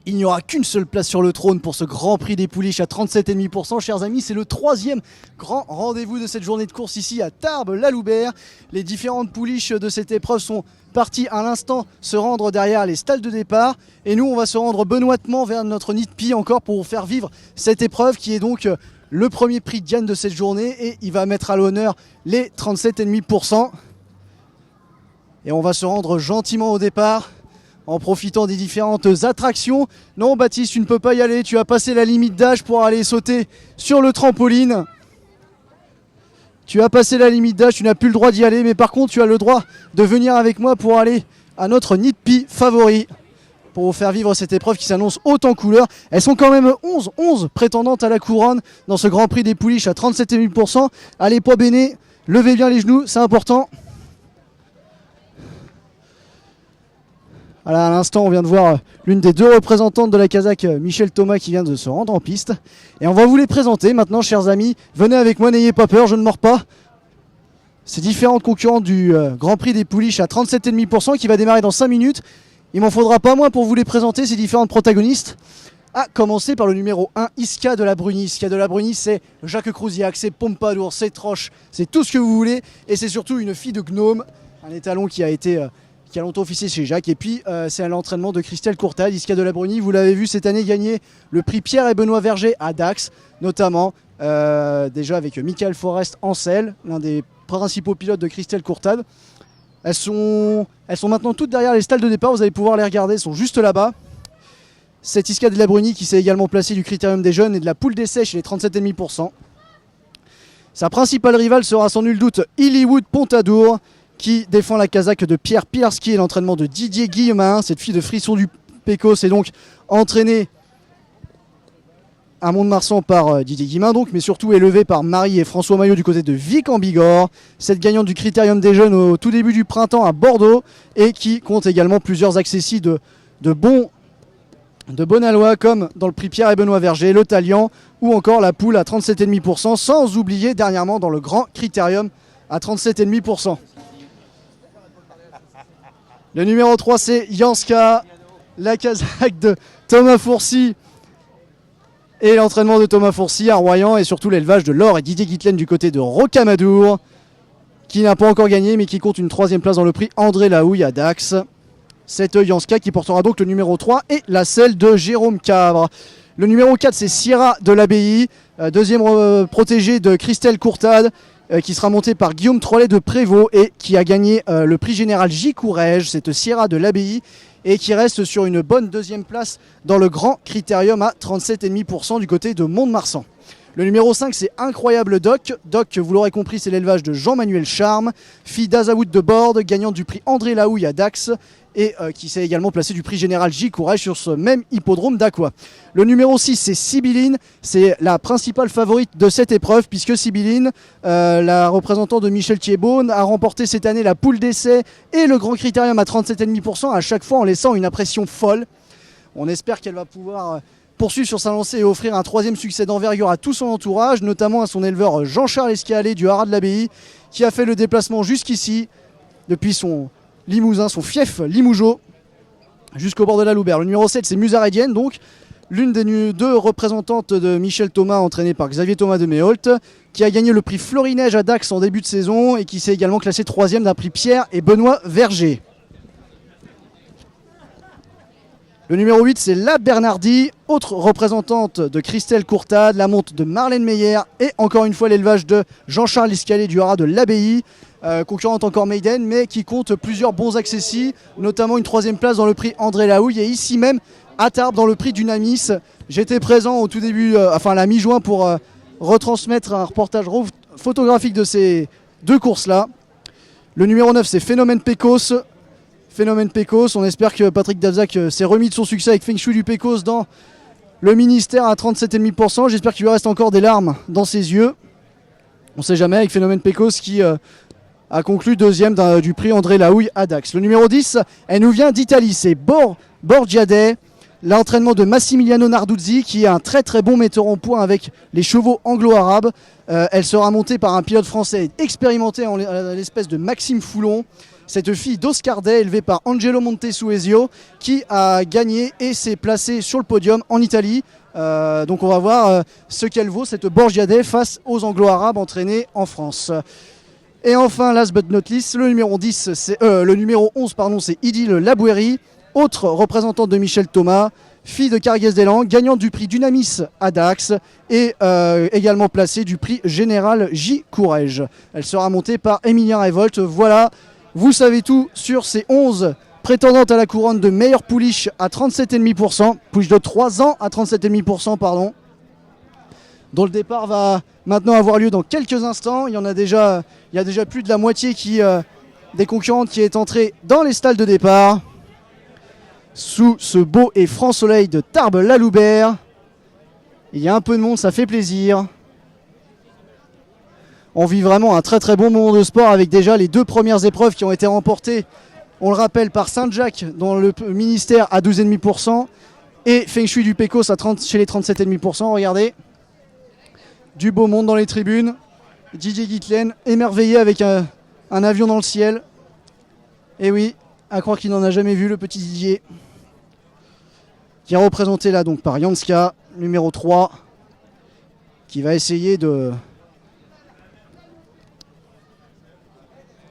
Il n'y aura qu'une seule place sur le trône pour ce Grand Prix des Pouliches à 37,5%. Chers amis, c'est le troisième grand rendez-vous de cette journée de course ici à Tarbes-la-Loubert. Les différentes pouliches de cette épreuve sont parties à l'instant se rendre derrière les stalles de départ. Et nous, on va se rendre benoîtement vers notre nid de pie encore pour vous faire vivre cette épreuve qui est donc le premier prix Diane de cette journée. Et il va mettre à l'honneur les 37,5%. Et on va se rendre gentiment au départ, en profitant des différentes attractions. Non Baptiste, tu ne peux pas y aller, tu as passé la limite d'âge pour aller sauter sur le trampoline. Tu as passé la limite d'âge, tu n'as plus le droit d'y aller, mais par contre tu as le droit de venir avec moi pour aller à notre nid de pie favori, pour vous faire vivre cette épreuve qui s'annonce haute en couleurs. Elles sont quand même 11 prétendantes à la couronne dans ce Grand Prix des Pouliches à 37,5%. Allez, poids béné, levez bien les genoux, c'est important. Voilà, à l'instant, on vient de voir l'une des deux représentantes de la Kazakh, Michel Thomas, qui vient de se rendre en piste. Et on va vous les présenter maintenant, chers amis. Venez avec moi, n'ayez pas peur, je ne mords pas. Ces différentes concurrentes du Grand Prix des Pouliches à 37,5% qui va démarrer dans 5 minutes. Il m'en faudra pas moins pour vous les présenter, ces différentes protagonistes. À commencer par le numéro 1, Iska de la Bruni. Iska de la Bruni, c'est Jacques Crouziac, c'est Pompadour, c'est Troche, c'est tout ce que vous voulez. Et c'est surtout une fille de gnome, un étalon qui a longtemps officié chez Jacques. Et puis c'est à l'entraînement de Christelle Courtade. Iska de la Bruni, vous l'avez vu cette année gagner le prix Pierre et Benoît Verger à Dax, notamment déjà avec Michael Forest en selle, l'un des principaux pilotes de Christelle Courtade. Elles sont maintenant toutes derrière les stalles de départ, vous allez pouvoir les regarder, elles sont juste là-bas. Cette Iska de la Bruni qui s'est également placée du critérium des jeunes et de la poule d'essai chez les 37,5%. Sa principale rivale sera sans nul doute Illywood Pontadour, qui défend la Kazakh de Pierre Pilarski et l'entraînement de Didier Guillemin. Cette fille de Frisson du Pécos est donc entraînée à Mont-de-Marsan par Didier Guillemin, mais surtout élevée par Marie et François Maillot du côté de Vic en Bigorre. Cette gagnante du Critérium des Jeunes au tout début du printemps à Bordeaux et qui compte également plusieurs accessis de bon aloi, comme dans le prix Pierre et Benoît Verger, le Talian ou encore la poule à 37,5%, sans oublier dernièrement dans le Grand Critérium à 37,5%. Le numéro 3, c'est Janska, la Kazakh de Thomas Fourcy et l'entraînement de Thomas Fourcy à Royan et surtout l'élevage de Laure et Didier Guitlen du côté de Rocamadour, qui n'a pas encore gagné mais qui compte une 3e place dans le prix André Lahouille à Dax. Cette Janska qui portera donc le numéro 3 et la selle de Jérôme Cabre. Le numéro 4, c'est Sierra de l'Abbaye, deuxième protégé de Christelle Courtade, qui sera monté par Guillaume Trollet de Prévost et qui a gagné le prix général J. Courrèges, cette Sierra de l'Abbaye, et qui reste sur une bonne 2e place dans le Grand Critérium à 37,5% du côté de Mont-de-Marsan. Le numéro 5, c'est Incroyable Doc. Doc, vous l'aurez compris, c'est l'élevage de Jean-Manuel Charme, fille d'Azaoud de Borde, gagnante du prix André Lahouille à Dax, et qui s'est également placé du prix général J. Courrèges sur ce même hippodrome d'Aqua. Le numéro 6, c'est Sibylline, c'est la principale favorite de cette épreuve, puisque Sibylline, la représentante de Michel Thiebaud, a remporté cette année la poule d'essai et le Grand Critérium à 37,5%, à chaque fois en laissant une impression folle. On espère qu'elle va pouvoir poursuivre sur sa lancée et offrir un 3e succès d'envergure à tout son entourage, notamment à son éleveur Jean-Charles Escalé du Haras de l'Abbaye, qui a fait le déplacement jusqu'ici, depuis son Limousin, son fief Limougeot, jusqu'au bord de la Loubert. Le numéro 7, c'est Musaredienne, donc l'une des deux représentantes de Michel Thomas, entraînée par Xavier Thomas de Méholt, qui a gagné le prix Florinège à Dax en début de saison et qui s'est également classé 3e d'un prix Pierre et Benoît Verger. Le numéro 8, c'est La Bernardie, autre représentante de Christelle Courtade, la monte de Marlène Meyer et encore une fois l'élevage de Jean-Charles Escalé du Haras de l'Abbaye, concurrente encore Maiden, mais qui compte plusieurs bons accessis, notamment une 3e place dans le prix André Lahouille et ici même à Tarbes dans le prix Dunamis. J'étais présent au tout début, à la mi-juin, pour retransmettre un reportage photographique de ces deux courses-là. Le numéro 9, c'est Phénomène Pécos. Phénomène Pécos, on espère que Patrick Davzac s'est remis de son succès avec Feng Shui du Pécos dans le ministère à 37,5%. J'espère qu'il lui reste encore des larmes dans ses yeux. On ne sait jamais, avec Phénomène Pécos qui a conclu 2e du prix André Lahouille à Dax. Le numéro 10, elle nous vient d'Italie, c'est Borgiade, l'entraînement de Massimiliano Narduzzi, qui est un très très bon metteur en point avec les chevaux anglo-arabes. Elle sera montée par un pilote français expérimenté en l'espèce de Maxime Foulon. cette fille d'Oscardet élevée par Angelo Montesuesio qui a gagné et s'est placée sur le podium en Italie. Donc on va voir ce qu'elle vaut cette Borgiadet face aux Anglo-Arabes entraînés en France. Et enfin, last but not least, le numéro 11, c'est Idil Laboueri, autre représentante de Michel Thomas, fille de Carguès-Deslandes, gagnante du prix Dunamis à Dax et également placée du prix Général J. Courrèges. Elle sera montée par Emilien Révolte. Voilà, vous savez tout sur ces 11 prétendantes à la couronne de meilleure pouliche à 37,5%, pouliche de 3 ans à 37,5%, pardon, dont le départ va maintenant avoir lieu dans quelques instants. Il y a déjà plus de la moitié des concurrentes qui est entrée dans les stalles de départ. Sous ce beau et franc soleil de Tarbes-la-Loubert. Il y a un peu de monde, ça fait plaisir. On vit vraiment un très très bon moment de sport avec déjà les 2 premières épreuves qui ont été remportées, on le rappelle, par Saint-Jacques dans le ministère à 12,5% et Feng Shui du Pécos chez les 37,5%. Regardez, du beau monde dans les tribunes. Didier Guitlen émerveillé avec un avion dans le ciel. Et oui, à croire qu'il n'en a jamais vu, le petit Didier, qui est représenté là donc par Janska, numéro 3, qui va essayer de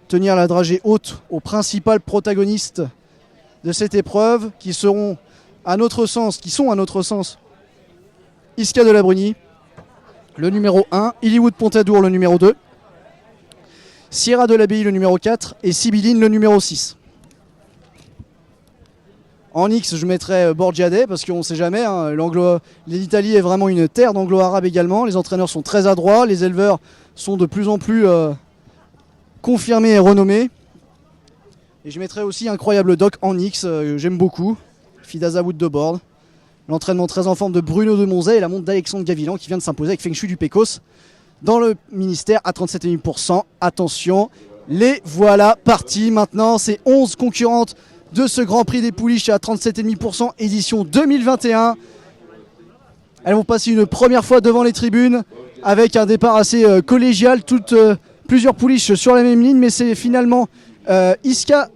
tenir la dragée haute aux principales protagonistes de cette épreuve, qui sont à notre sens Iska de la Bruni, le numéro 1, Illywood Pontadour, le numéro 2, Sierra de l'Abbaye, le numéro 4, et Sibylline, le numéro 6. En X, je mettrais Borgiadet parce qu'on ne sait jamais. L'Italie est vraiment une terre d'anglo-arabes également. Les entraîneurs sont très adroits. Les éleveurs sont de plus en plus confirmés et renommés. Et je mettrais aussi Incroyable Doc en X. J'aime beaucoup. Fidaza Wood de Bord. L'entraînement très en forme de Bruno de Monzet et la monte d'Alexandre Gavilan qui vient de s'imposer avec Feng Shui du Pécos dans le ministère à 37,5%. Attention, les voilà partis. Maintenant, c'est 11 concurrentes de ce Grand Prix des Pouliches à 37,5% édition 2021. Elles vont passer une première fois devant les tribunes avec un départ assez collégial, plusieurs pouliches sur la même ligne, mais c'est finalement Iska.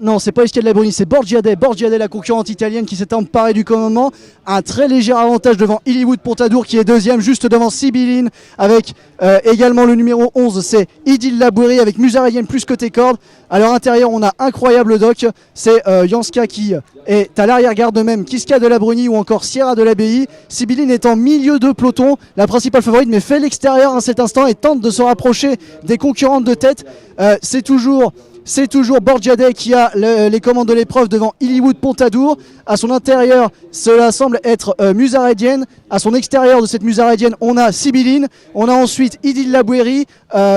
Non, c'est pas Iska de la Bruni, c'est Borgiadet, la concurrente italienne qui s'est emparée du commandement. Un très léger avantage devant Illywood Pontadour qui est deuxième, juste devant Sibylline, avec également le numéro 11, c'est Idil Laboueri avec Musaradienne plus côté corde. À leur intérieur, on a Incroyable Doc, c'est Janska qui est à l'arrière-garde, de même Kiska de la Bruni ou encore Sierra de l'Abbaye. Sibylline est en milieu de peloton, la principale favorite, mais fait l'extérieur à cet instant et tente de se rapprocher des concurrentes de tête. C'est toujours Borgiadet qui a les commandes de l'épreuve devant Illywood Pontadour. À son intérieur, cela semble être Musaradienne. À son extérieur de cette Musaradienne, on a Sibylline. On a ensuite Idil Laboueri,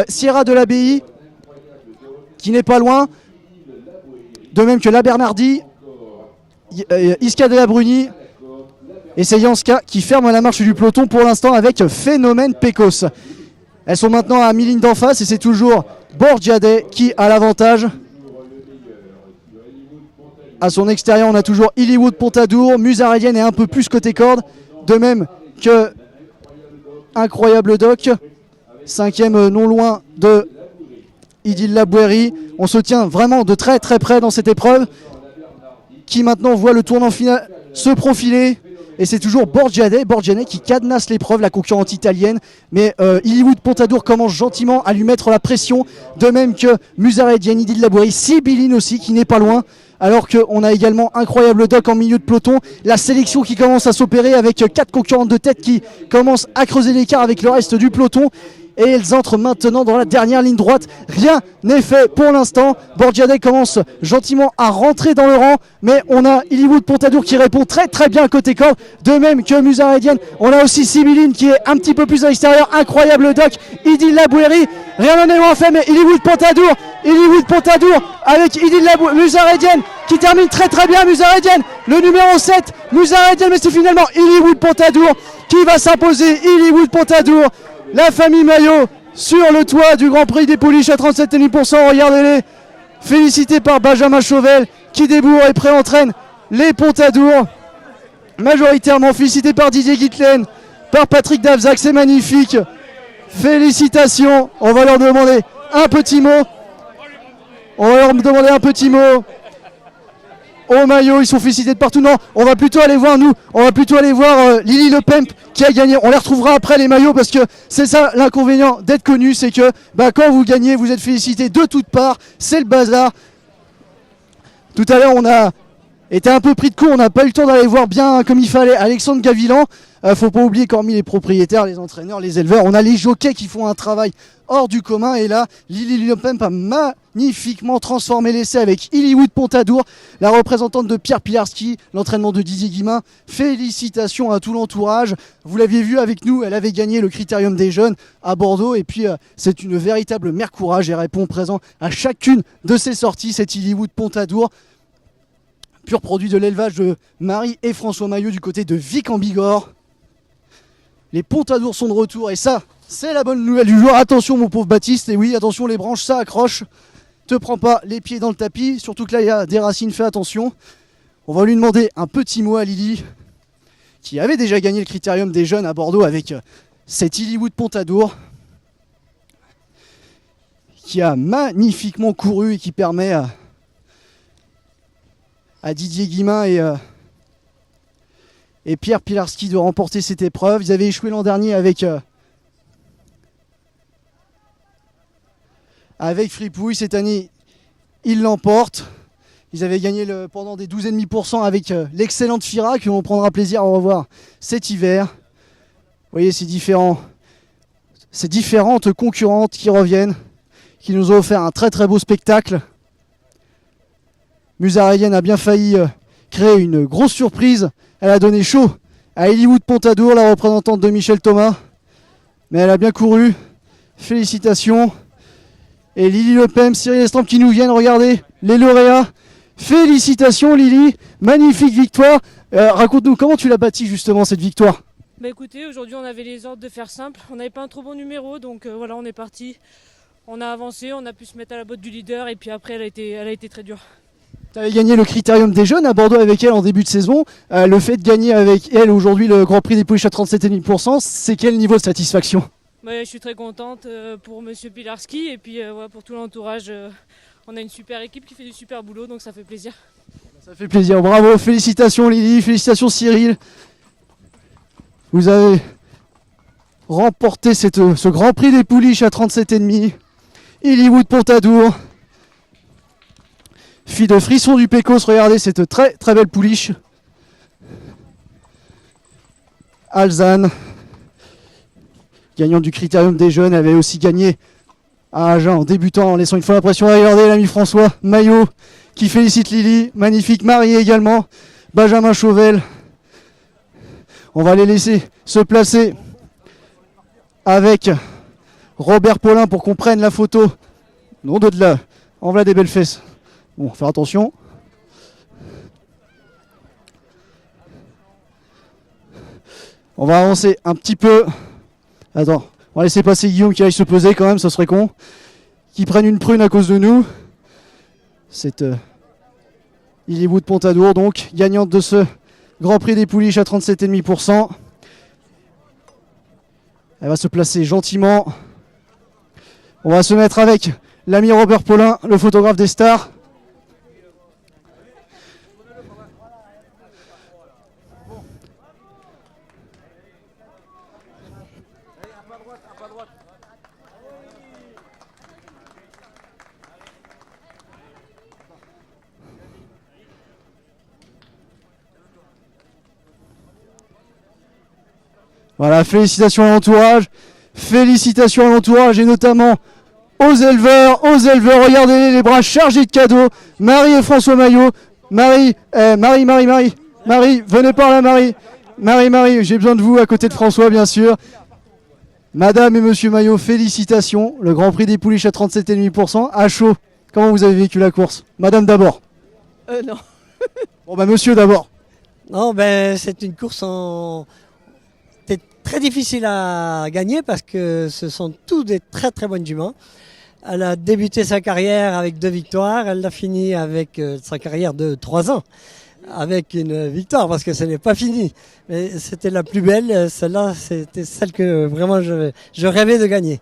Sierra de l'Abbaye, qui n'est pas loin. De même que la Bernardi, Iska de la Bruni. Et c'est Janska qui ferme la marche du peloton pour l'instant avec Phénomène Pécos. Elles sont maintenant à mi-ligne d'en face et c'est toujours Borgiadet qui a l'avantage. À son extérieur, on a toujours Illywood Pontadour, Musaradienne est un peu plus côté corde, de même que Incroyable Doc, 5e non loin de Idil Laboueri. On se tient vraiment de très très près dans cette épreuve qui maintenant voit le tournant final se profiler. Et c'est toujours Borgiadet qui cadenasse l'épreuve, la concurrente italienne. Mais Illywood Pontadour commence gentiment à lui mettre la pression. De même que Musaradienne, Idil Laboueri, Sibylline aussi qui n'est pas loin. Alors qu'on a également Incroyable Doc en milieu de peloton. La sélection qui commence à s'opérer avec 4 concurrentes de tête qui commencent à creuser l'écart avec le reste du peloton. Et elles entrent maintenant dans la dernière ligne droite. Rien n'est fait pour l'instant. Borgiadet commence gentiment à rentrer dans le rang. Mais on a Illywood Pontadour qui répond très très bien côté corde. De même que Musaradienne. On a aussi Sibylline qui est un petit peu plus à l'extérieur. Incroyable Doc, Idil Laboueri. Rien n'en est moins fait, mais Illywood Pontadour avec Idil Laboueri, Musaradienne qui termine très très bien. Musaradienne, le numéro 7. Musaradienne, mais c'est finalement Illywood Pontadour qui va s'imposer. Illywood Pontadour. La famille Maillot sur le toit du Grand Prix des Pouliches à 37,5%. Regardez-les. Félicité par Benjamin Chauvel qui débourre et préentraîne les Pontadour. Majoritairement félicité par Didier Guitlen, par Patrick Davzac. C'est magnifique. Félicitations. On va leur demander un petit mot. On va leur demander un petit mot. Au maillot, ils sont félicités de partout. Non, on va plutôt aller voir Lily Le Pemp qui a gagné. On les retrouvera après les maillots parce que c'est ça l'inconvénient d'être connu, c'est que quand vous gagnez, vous êtes félicités de toutes parts. C'est le bazar. Tout à l'heure, on a été un peu pris de court, on n'a pas eu le temps d'aller voir bien comme il fallait Alexandre Gavilan. Faut pas oublier qu'hormis les propriétaires, les entraîneurs, les éleveurs, on a les jockeys qui font un travail hors du commun. Et là, Lily Le Pemp a magnifiquement transformé l'essai avec Illywood Pontadour, la représentante de Pierre Pilarski, l'entraînement de Didier Guimin. Félicitations à tout l'entourage. Vous l'aviez vu avec nous, elle avait gagné le Critérium des jeunes à Bordeaux. Et puis, c'est une véritable mère courage et répond présent à chacune de ses sorties, cette Illywood Pontadour. Pur produit de l'élevage de Marie et François Maillot du côté de Vic en Bigorre. Les Pontadours sont de retour et ça, c'est la bonne nouvelle du jour. Attention mon pauvre Baptiste, et oui, attention les branches, ça accroche. Te prends pas les pieds dans le tapis, surtout que là il y a des racines, fais attention. On va lui demander un petit mot à Lily, qui avait déjà gagné le Critérium des jeunes à Bordeaux avec cette Illywood Pontadour, qui a magnifiquement couru et qui permet à Didier Guimin et Pierre Pilarski de remporter cette épreuve. Ils avaient échoué l'an dernier avec Fripouille. Cette année, ils l'emportent. Ils avaient gagné pendant des 12,5% avec l'excellente Fira, que l'on prendra plaisir à revoir cet hiver. Vous voyez, ces différentes concurrentes qui reviennent, qui nous ont offert un très très beau spectacle. Musarayen a bien failli créer une grosse surprise. Elle a donné chaud à Illywood Pontadour, la représentante de Michel Thomas. Mais elle a bien couru. Félicitations. Et Lily Le Pemp, Cyril Estampe qui nous viennent. Regardez les lauréats. Félicitations Lily. Magnifique victoire. Raconte-nous comment tu l'as bâtie justement cette victoire. Écoutez, aujourd'hui on avait les ordres de faire simple. On n'avait pas un trop bon numéro, donc voilà, on est parti. On a avancé, on a pu se mettre à la botte du leader et puis après elle a été très dure. Tu avais gagné le Critérium des jeunes à Bordeaux avec elle en début de saison. Le fait de gagner avec elle aujourd'hui le Grand Prix des pouliches à 37,5%, c'est quel niveau de satisfaction? Je suis très contente pour Monsieur Pilarski et puis pour tout l'entourage. On a une super équipe qui fait du super boulot, donc ça fait plaisir. Ça fait plaisir, bravo, félicitations Lily, félicitations Cyril. Vous avez remporté ce Grand Prix des pouliches à 37,5. Illywood Pontadour. Fille de Frisson du Pécos, regardez cette très très belle pouliche. Alzane, gagnante du Critérium des jeunes, avait aussi gagné à Agen en débutant, en laissant une fois l'impression. Regardez l'ami François Maillot qui félicite Lily. Magnifique Marie également. Benjamin Chauvel. On va les laisser se placer avec Robert Paulin pour qu'on prenne la photo. Non de là. En voilà des belles fesses. Bon, faire attention. On va avancer un petit peu. Attends, on va laisser passer Guillaume qui aille se peser quand même, ça serait con. Qui prenne une prune à cause de nous. C'est Illywood Pontadour, donc, gagnante de ce Grand Prix des pouliches à 37,5%. Elle va se placer gentiment. On va se mettre avec l'ami Robert Paulin, le photographe des stars. Voilà, félicitations à l'entourage et notamment aux éleveurs, regardez les bras chargés de cadeaux. Marie et François Maillot. Marie, venez par là Marie. Marie, j'ai besoin de vous à côté de François bien sûr. Madame et Monsieur Maillot, félicitations. Le Grand Prix des pouliches à 37,5%. À chaud, comment vous avez vécu la course? Madame d'abord. Non. Bon monsieur d'abord. Non, c'est une course C'était très difficile à gagner parce que ce sont tous des très très bonnes juments. Elle a débuté sa carrière avec 2 victoires, elle l'a fini avec sa carrière de 3 ans avec une victoire parce que ce n'est pas fini. Mais c'était la plus belle, celle-là c'était celle que vraiment je rêvais de gagner.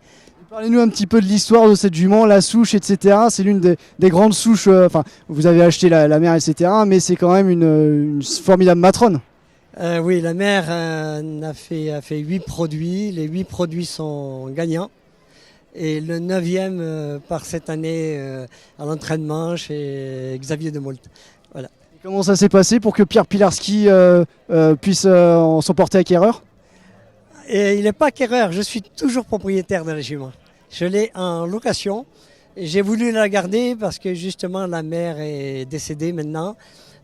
Parlez-nous un petit peu de l'histoire de cette jument, la souche, etc. C'est l'une des grandes souches, enfin, vous avez acheté la mère, etc. Mais c'est quand même une formidable matrone. Oui, la mère a fait 8 produits. Les 8 produits sont gagnants. Et le 9e part cette année à l'entraînement chez Xavier Demoult. Voilà. Comment ça s'est passé pour que Pierre Pilarski puisse s'en porter acquéreur? Et il n'est pas acquéreur, je suis toujours propriétaire de la jument. Je l'ai en location. J'ai voulu la garder parce que justement la mère est décédée maintenant.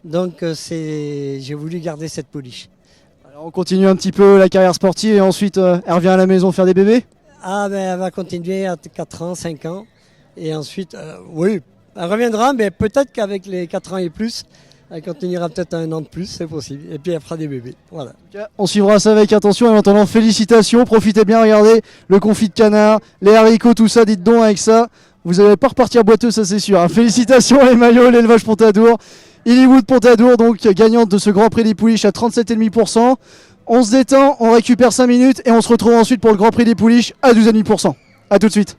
Donc j'ai voulu garder cette pouliche. Alors on continue un petit peu la carrière sportive et ensuite elle revient à la maison faire des bébés? Ah ben elle va continuer à 4 ans, 5 ans. Et ensuite, oui, elle reviendra, mais peut-être qu'avec les 4 ans et plus, elle continuera peut-être 1 an de plus, c'est possible. Et puis elle fera des bébés. Voilà. On suivra ça avec attention. Et en attendant, félicitations, profitez bien, regardez le confit de canard, les haricots, tout ça, dites donc avec ça. Vous n'allez pas repartir boiteux, ça c'est sûr. Hein. Félicitations les maillots, l'élevage Pontadour. Illywood Pontadour, donc gagnante de ce Grand Prix des Pouliches à 37,5%. On se détend, on récupère 5 minutes et on se retrouve ensuite pour le Grand Prix des Pouliches à 12,5%. A tout de suite.